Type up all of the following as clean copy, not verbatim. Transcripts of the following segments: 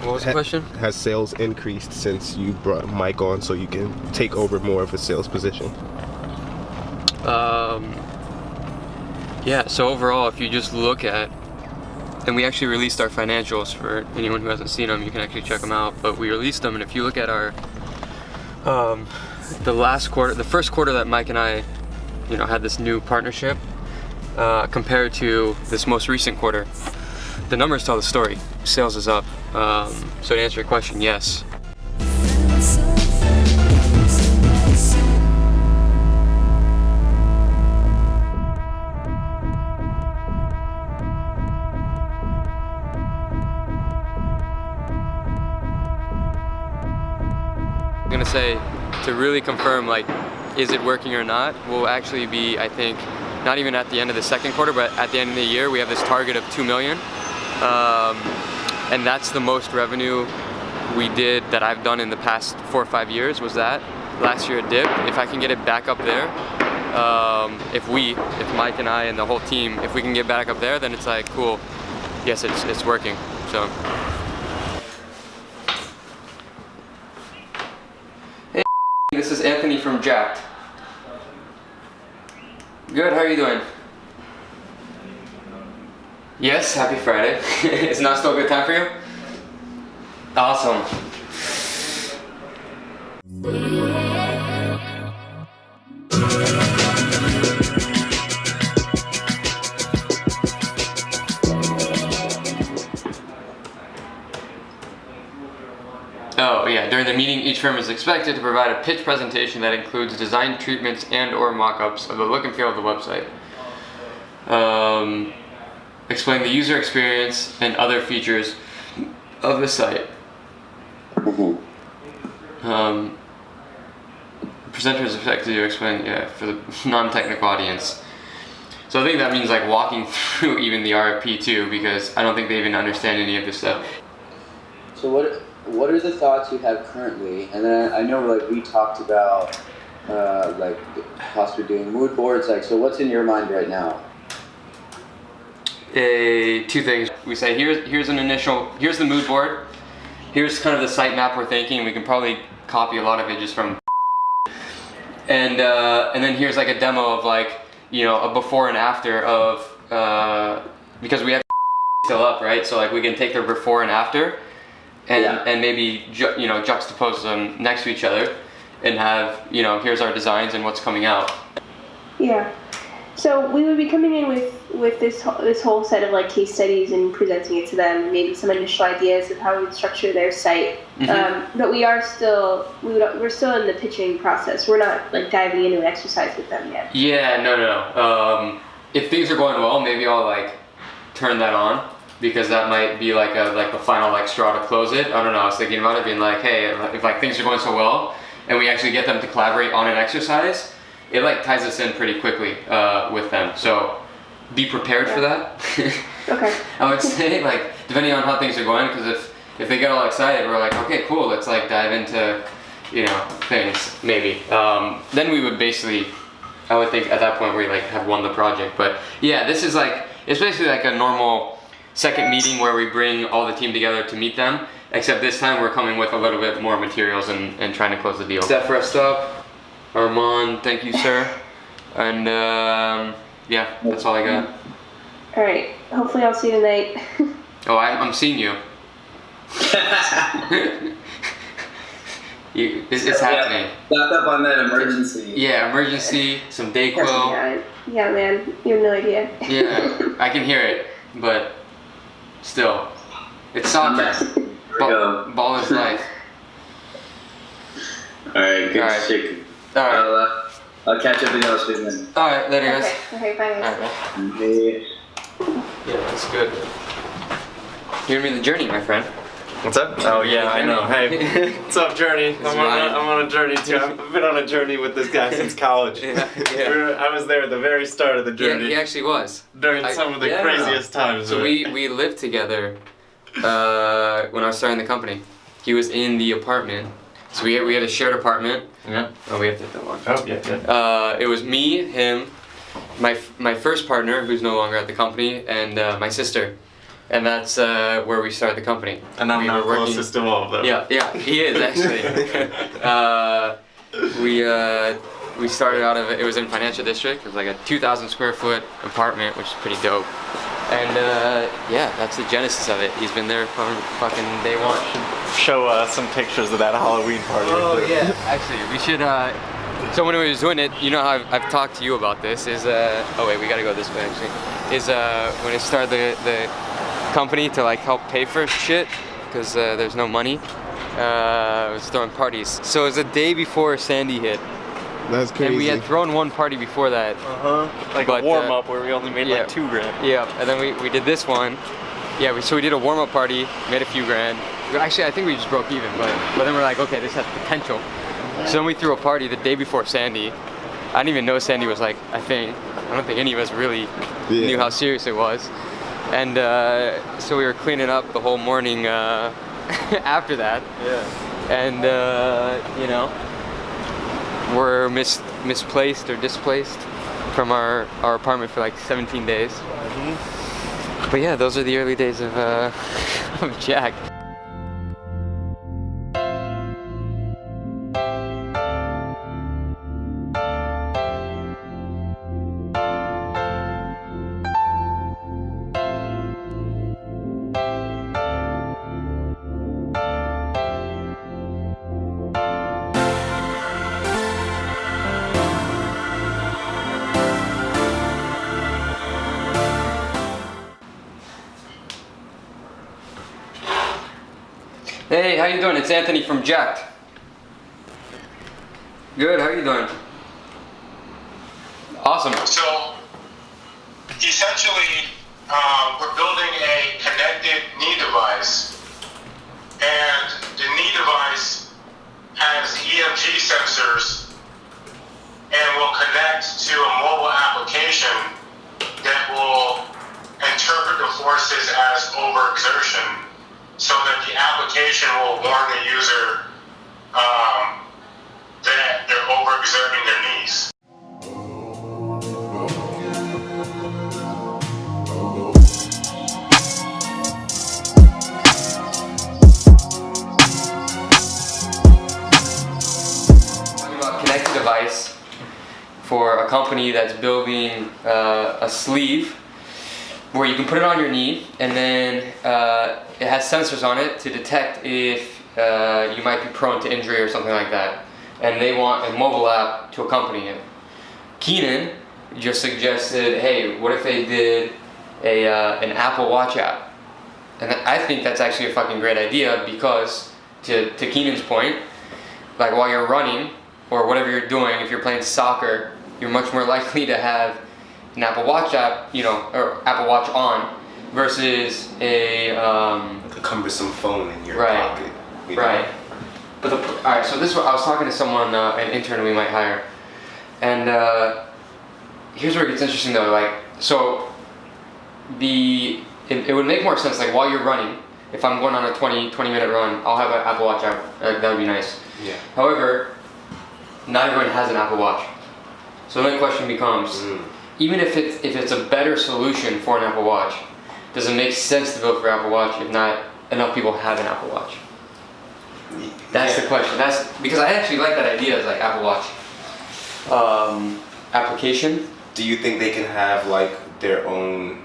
What was the question? Has sales increased since you brought Mike on so you can take over more of a sales position? Yeah, so overall, if you just look at, and we actually released our financials for anyone who hasn't seen them, you can actually check them out, but we released them, and if you look at our, the first quarter that Mike and I, had this new partnership, compared to this most recent quarter, the numbers tell the story. Sales is up. So to answer your question, yes. I'm gonna say, to really confirm, like, is it working or not, will actually be, I think, not even at the end of the second quarter, but at the end of the year, we have this target of 2 million. And that's the most revenue we did that I've done in the past 4 or 5 years, was that. Last year it dipped. If I can get it back up there, if Mike and I and the whole team, if we can get back up there, then it's like, cool, yes, it's working, so. Hey, this is Anthony from Jakt. Good, how are you doing? Yes, happy Friday. Is now still a good time for you? Awesome. Oh yeah, during the meeting, each firm is expected to provide a pitch presentation that includes design treatments and/or mock-ups of the look and feel of the website. Explain the user experience and other features of the site. Presenter is expected to explain, for the non-technical audience. So I think that means like walking through even the RFP too, because I don't think they even understand any of this stuff. So what are the thoughts you have currently? And then I know like we talked about like possibly doing mood boards. Like, so what's in your mind right now? Two things. We say here's the mood board. Here's kind of the site map we're thinking. We can probably copy a lot of it just from. And then here's like a demo of like a before and after of because we have still up, right? So like we can take their before and after, and maybe juxtapose them next to each other, and have here's our designs and what's coming out. Yeah. So we would be coming in with this whole set of like case studies and presenting it to them, maybe some initial ideas of how we would structure their site. Mm-hmm. But we're still in the pitching process. We're not like diving into an exercise with them yet. Yeah, no. If things are going well, maybe I'll like turn that on, because that might be like the final like straw to close it. I don't know. I was thinking about it, being like, hey, if like things are going so well, and we actually get them to collaborate on an exercise, it like ties us in pretty quickly with them. So be prepared for that. Okay. I would say, like, depending on how things are going, because if they get all excited, we're like, okay, cool, let's like dive into things maybe. Then we would basically, I would think at that point we like have won the project. But yeah, this is like, it's basically like a normal second meeting where we bring all the team together to meet them, except this time we're coming with a little bit more materials and trying to close the deal. Steph, rest up. Armand, thank you, sir. And yeah, that's all I got. All right. Hopefully, I'll see you tonight. Oh, I'm seeing you. It's happening. Back up on that emergency. Yeah, emergency. Some Dayquil. Yeah, man. You have no idea. Yeah, I can hear it, but still, it's soccer. Ball is life. All right. Good shit. All right. I'll catch up with y'all soon. All right, later, guys. Okay, bye, guys. All right, yeah, that's good. You're gonna be the journey, my friend. What's up? Oh yeah, I know. Hey, what's up, Journey? I'm on a journey too. I've been on a journey with this guy since college. Yeah. I was there at the very start of the journey. Yeah, he actually was. During some of the craziest times. So we lived together when I was starting the company. He was in the apartment. So we had a shared apartment. Yeah. Oh, we have to hit that one. Oh, yeah. It was me, him, my first partner, who's no longer at the company, and my sister. and that's where we started the company. And I'm We not were working- closest to all of them. Yeah, he is actually. We started out of it was in Financial District. It was like a 2,000 square foot apartment, which is pretty dope. And yeah, that's the genesis of it. He's been there from fucking day one. Show some pictures of that Halloween party. Oh yeah, actually, we should. So when we was doing it, you know how I've talked to you about this. Is oh wait, we gotta go this way actually. Is when I started the company to like help pay for shit because there's no money. I was throwing parties. So it was the day before Sandy hit. That's crazy. And we had thrown one party before that. Like But, a warm up where we only made yeah. like $2 grand. Yeah, and then we did this one. Yeah, so we did a warm up party, made a few grand. Actually, I think we just broke even, but then we're like, okay, this has potential. So then we threw a party the day before Sandy. I didn't even know Sandy was like a thing. I don't think any of us really knew how serious it was. And so we were cleaning up the whole morning after that. Yeah. And you know, we're misplaced or displaced from our apartment for like 17 days. But yeah, those are the early days of Jakt. Hey, how you doing? It's Anthony from Jakt. Good, how you doing? Awesome. So, essentially, we're building a connected knee device, and the knee device has EMG sensors and will connect to a mobile application that will interpret the forces as overexertion, so that the application will warn the user that they're overexerting their knees. Talking about connected device for a company that's building a sleeve where you can put it on your knee, and then it has sensors on it to detect if you might be prone to injury or something like that. And they want a mobile app to accompany it. KEENAN just suggested, hey, what if they did an Apple Watch app? And I think that's actually a fucking great idea because, to KEENAN's point, like while you're running or whatever you're doing, if you're playing soccer, you're much more likely to have an Apple Watch app, you know, or Apple Watch on, versus a like a cumbersome phone in your pocket. You know? Right. But all right, so this is what I was talking to someone, an intern we might hire, and here's where it gets interesting though. Like, so it would make more sense like while you're running. If I'm going on a 20 minute run, I'll have an Apple Watch app. That would be nice. Yeah. However, not everyone has an Apple Watch. So then the question becomes, even if it's a better solution for an Apple Watch, does it make sense to build for Apple Watch if not enough people have an Apple Watch? That's the question. That's because I actually like that idea as like Apple Watch application. Do you think they can have like their own?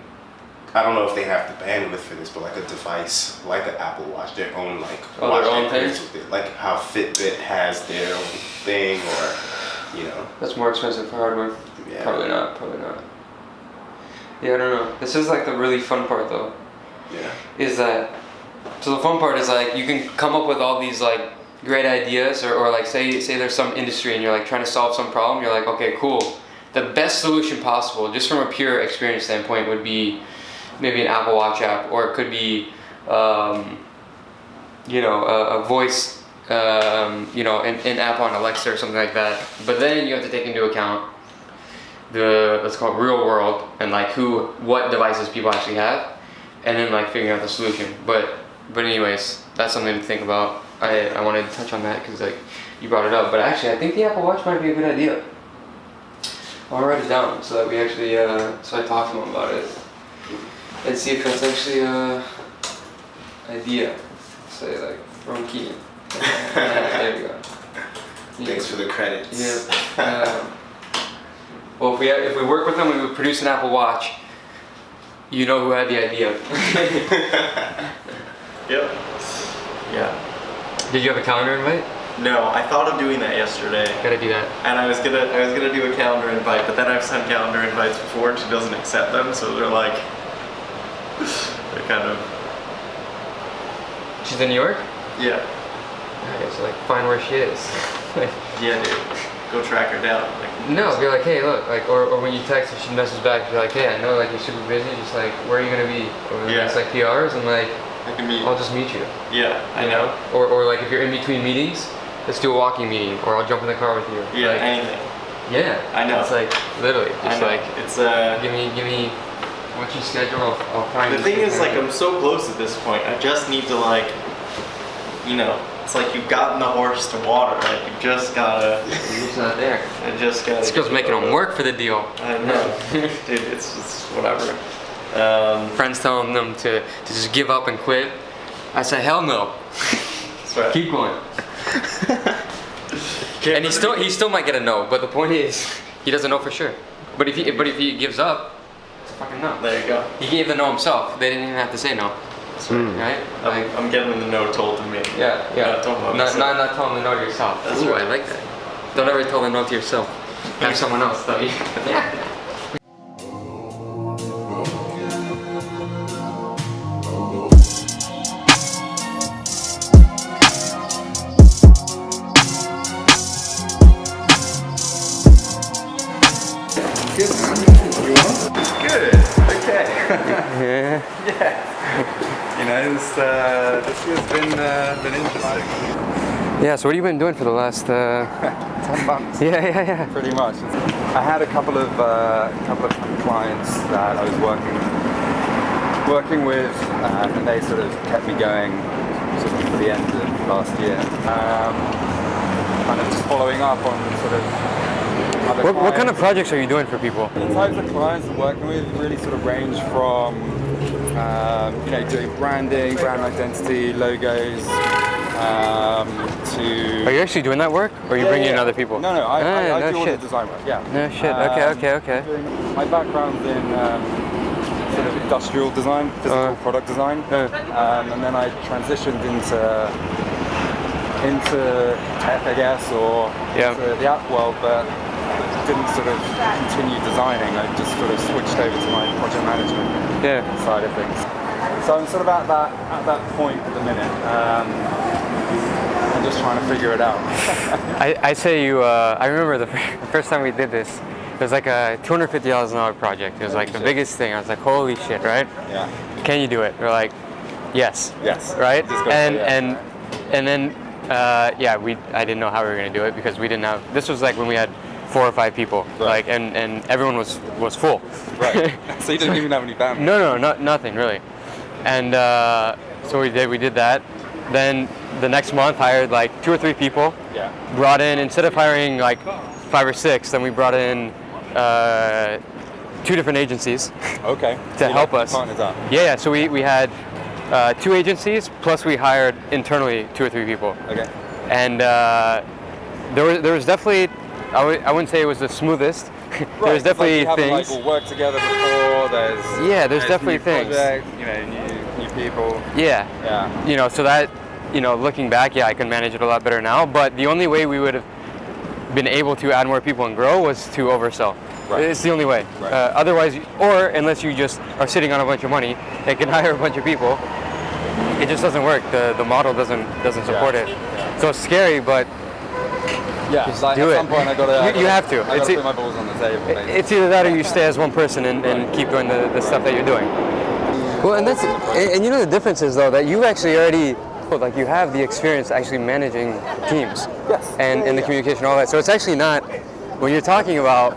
I don't know if they have the bandwidth for this, but like a device like an Apple Watch, their own like watch their own that thing? goes with it. Like how Fitbit has their own thing, or you know. That's more expensive for hardware. Yeah. Probably not. Yeah, I don't know. This is like the really fun part though. Yeah. Is that so the fun part is like you can come up with all these like great ideas or like say there's some industry and you're like trying to solve some problem, you're like, okay, cool. The best solution possible, just from a pure experience standpoint, would be maybe an Apple Watch app, or it could be you know, a voice you know, an app on Alexa or something like that. But then you have to take into account the, let's call it real world, and like what devices people actually have, and then like figuring out the solution. But anyways, that's something to think about. I wanted to touch on that because like you brought it up. But actually, I think the Apple Watch might be a good idea. I'll write it down so that we actually so I talk to him about it. and see if that's actually a idea. Say like from Keenan. There we go. Thanks for the credits. Yeah. Well, if we work with them, we would produce an Apple Watch. You know who had the idea. Yep. Yeah. Did you have a calendar invite? No, I thought of doing that yesterday. Gotta do that. And I was gonna do a calendar invite, but then I've sent calendar invites before and she doesn't accept them, so they're like, they're kind of. She's in New York? Yeah. Okay, so like find where she is. Yeah, dude. Go track her down. Like, No, be like, hey, look, like, or when you text her, she messages back, be like, hey, I know like you're super busy, just like, where are you gonna be over the next like few hours? And like, I can meet. I'll just meet you. Yeah, I You know. Or like if you're in between meetings, let's do a walking meeting, or I'll jump in the car with you. Yeah, like, anything. Yeah. I know. It's like literally I just know. like It's give me what's your schedule? I'll find. The thing is, like, I'm so close at this point. I just need to, like, you know, it's like you've gotten the horse to water. Like, you just gotta. You're just not there. I just gotta. This girl's making them work for the deal. I know, dude. It's whatever. Friends telling them to just give up and quit. I said, hell no. That's right. Keep going. And he still might get a no, but the point is, he doesn't know for sure. But if he gives up, it's a fucking no. There you go. He gave the no himself. They didn't even have to say no. Right? I'm getting the no told to me. Yeah. Not told to myself. Not telling the no to yourself. That's Ooh, right. I like that. Don't ever tell the no to yourself. Have someone else tell you. Good, man. You on? Good. Okay. Yeah. Yeah. You know, this year's been interesting. Yeah. So what have you been doing for the last? 10 months. Yeah. Pretty much. I had a couple of clients that I was working with, and they sort of kept me going sort of for the end of last year. Kind of just following up on sort of. What kind of projects are you doing for people? The types of clients I'm working with really sort of range from, you know, doing branding, brand identity, logos, to... Are you actually doing that work, or are you bringing in other people? No, I no do all shit. the design work, yeah. No shit. Okay. My background's in sort of industrial design, physical product design, and then I transitioned into tech, I guess, or into the app world, but didn't sort of continue designing. I just sort of switched over to my project management side of things. So I'm sort of at that point at the minute. I'm just trying to figure it out. I say you. I remember the first time we did this. It was like a $250 an hour project. It was like the biggest thing. I was like, holy shit, right? Yeah. Can you do it? We're like, yes. Yes. Right? Just go And then I didn't know how we were gonna do it because we didn't have. This was like when we had 4 or 5 people, right. like, and everyone was full. Right. So you didn't even have any bandwidth. No, nothing really. And so we did that. Then the next month hired like 2 or 3 people. Yeah. Brought in, instead of hiring like 5 or 6, then we brought in 2 different agencies. Okay. To help us. Partners up. Yeah. So we had 2 agencies plus we hired internally 2 or 3 people. Okay. And there was definitely. I wouldn't say it was the smoothest. Right, There's definitely like you things. Like, we'll work together before. There's definitely new things. Project, you know, new people. Yeah. Yeah. You know, so that, you know, looking back, I can manage it a lot better now. But the only way we would have been able to add more people and grow was to oversell. Right. It's the only way. Right. Otherwise, or unless you just are sitting on a bunch of money and can hire a bunch of people, it just doesn't work. The model doesn't support it. Yeah. So it's scary, but. Yeah, just like do at it. some point I gotta. You have to. I gotta put my balls on the table. Basically. It's either that or you stay as one person and keep doing the stuff that you're doing. Well, and that's and you know the difference is though that you actually already like you have the experience actually managing teams. Yes. And the communication, all that. So it's actually not when you're talking about.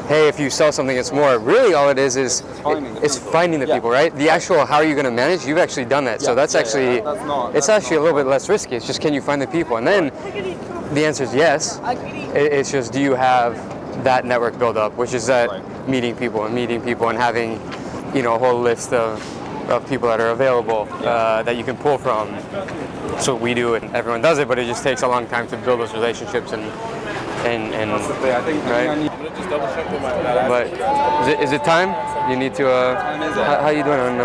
Hey, if you sell something, it's more. Really, all it is finding the people, right? The actual how are you going to manage? You've actually done that, so that's actually it's actually a little bit less risky. It's just can you find the people, and then the answer is yes. It's just do you have that network build up, which is that meeting people and having you know, a whole list of people that are available that you can pull from. That's what we do, and everyone does it, but it just takes a long time to build those relationships and That's the thing. I think right? I need to just double check with my But is it time? You need to. time is it? How you doing on?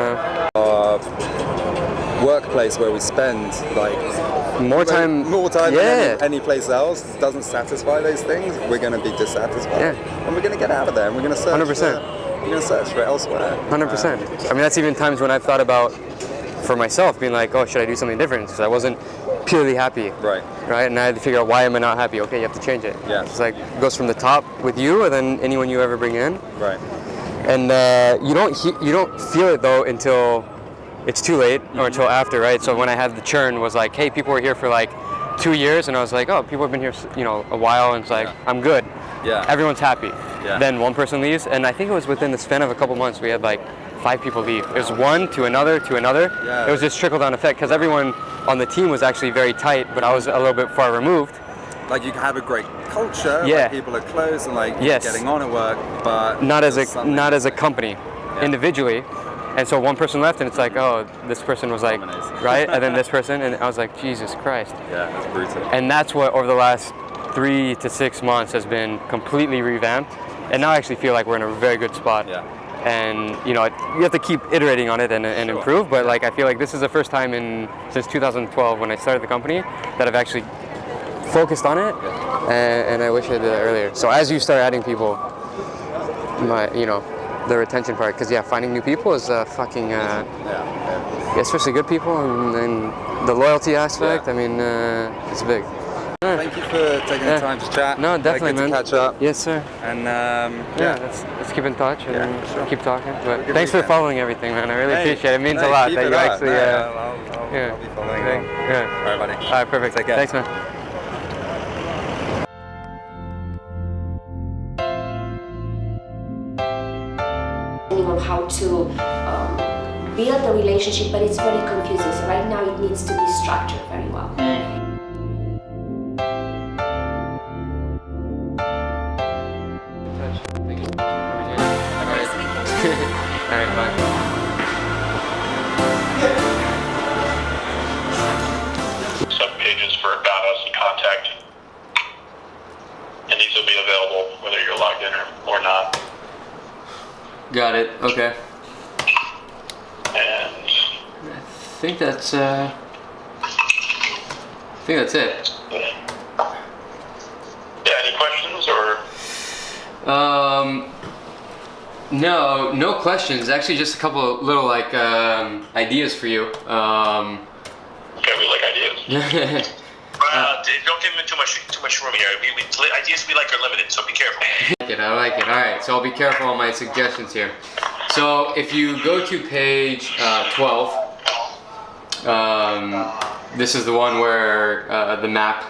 Workplace where we spend like More time than any place else doesn't satisfy those things, we're going to be dissatisfied. Yeah. And we're going to get out of there and we're going to search 100%. We're going to search for elsewhere. 100%. I mean, that's even times when I've thought about, for myself, being like, oh, should I do something different? Because I wasn't purely happy. Right. Right? And I had to figure out, why am I not happy? Okay, you have to change it. Yeah. It's like, it goes from the top with you, and then anyone you ever bring in. Right. And you don't feel it, though, until it's too late or until after, right? So when I had the churn, was like, hey, people were here for like 2 years, and I was like, oh, people have been here, you know, a while, and it's like, I'm good. Yeah. Everyone's happy. Yeah. Then one person leaves, and I think it was within the span of a couple months, we had like 5 people leave. It was one to another to another. Yeah. It was this trickle-down effect, because everyone on the team was actually very tight, but I was a little bit far removed. Like you can have a great culture, Yeah. like people are close and like Yes. getting on at work, but Not as there's a company, individually. And so one person left, and it's like, oh, this person was like, Dominates. right? And then this person, and I was like, Jesus Christ. Yeah, that's brutal. And that's what, over the last 3 to 6 months, has been completely revamped. And now I actually feel like we're in a very good spot. Yeah. And, you know, you have to keep iterating on it and Sure. improve, but like, I feel like this is the first time since 2012, when I started the company, that I've actually focused on it, and I wish I did that earlier. So as you start adding people, the retention part, because finding new people is fucking, especially good people, and the loyalty aspect, I mean, it's big. Thank you for taking the time to chat. No, definitely, good man. to catch up. Yes, sir. And Let's keep in touch and keep talking. But Good thanks for weekend. following everything, man. I really appreciate it. It means a No, lot keep that it you up. actually. I'll be following along. Yeah. All right, buddy. All right, perfect. Take care. Thanks, man. Of how to build a relationship, but it's very confusing. So right now it needs to be structured very well. All right, bye. Subpages for About Us and Contact. And these will be available whether you're logged in or not. Got it. Okay. And I think that's it. yeah, any questions or? No questions. Actually, just a couple of little ideas for you. Okay, we like ideas. Don't give them too much room here. Ideas we like are limited, so be careful. I like it. All right, so I'll be careful on my suggestions here. So if you go to page 12, this is the one where the map,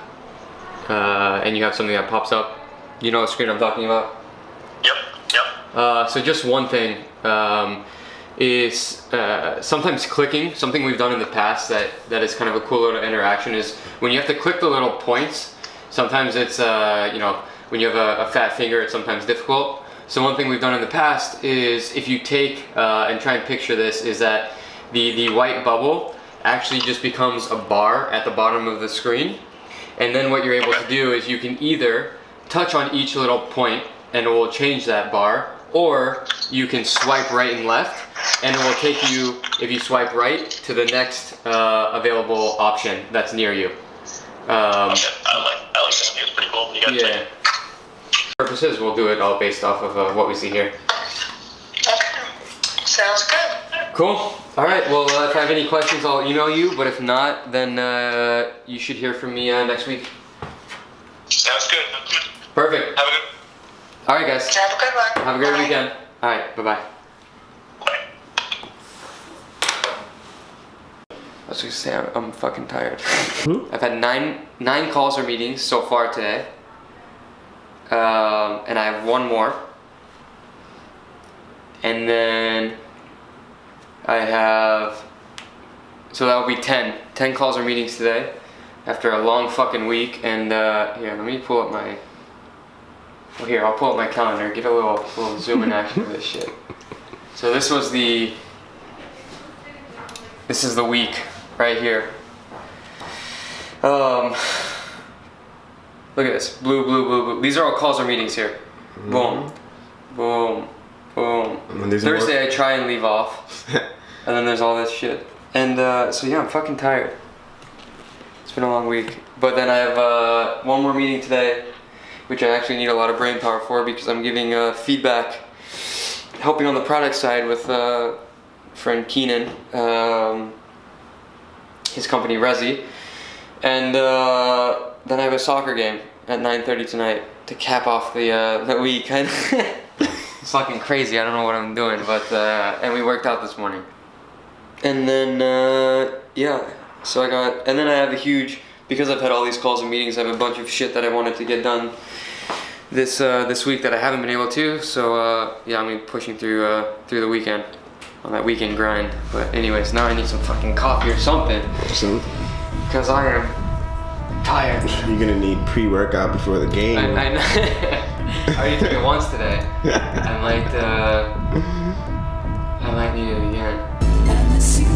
and you have something that pops up. You know what screen I'm talking about? Yep. So just one thing is sometimes clicking. Something we've done in the past that is kind of a cool little interaction is when you have to click the little points. Sometimes it's when you have a fat finger, it's sometimes difficult. So one thing we've done in the past is, if you take and try and picture this, is that the white bubble actually just becomes a bar at the bottom of the screen. And then what you're able to do is you can either touch on each little point and it will change that bar, or you can swipe right and left and it will take you, if you swipe right, to the next available option that's near you. I like that. I think it's pretty cool. You got Purposes, we'll do it all based off of what we see here. Sounds good. Cool. All right. Well, if I have any questions, I'll email you. But if not, then you should hear from me next week. Sounds good. Perfect. Have a good. All right, guys. Have a good one. Have a great weekend. All right. Bye-bye. Bye. I was just saying, I'm fucking tired. I've had nine calls or meetings so far today. And I have one more. And then I have, so that will be 10 calls or meetings today after a long fucking week. And here, let me pull up my, I'll pull up my calendar, get a little zoom in action for this shit. So this is the week right here. Look at this, blue, blue, blue, blue. These are all calls or meetings here. Boom, boom, boom. Thursday I try and leave off, and then there's all this shit. And so yeah, I'm fucking tired. It's been a long week. But then I have one more meeting today, which I actually need a lot of brain power for because I'm giving feedback, helping on the product side with friend KEENAN, his company Rosy. And then I have a soccer game at 9:30 tonight to cap off the week. It's fucking crazy. I don't know what I'm doing, but and we worked out this morning. And then yeah, so and then I have a huge, because I've had all these calls and meetings, I have a bunch of shit that I wanted to get done this week that I haven't been able to. So yeah, I'm gonna be pushing through the weekend on that weekend grind. But anyways, now I need some fucking coffee or something. Because I am tired. You're gonna need pre-workout before the game. I know. I already took it once today. I might need it again. I miss you.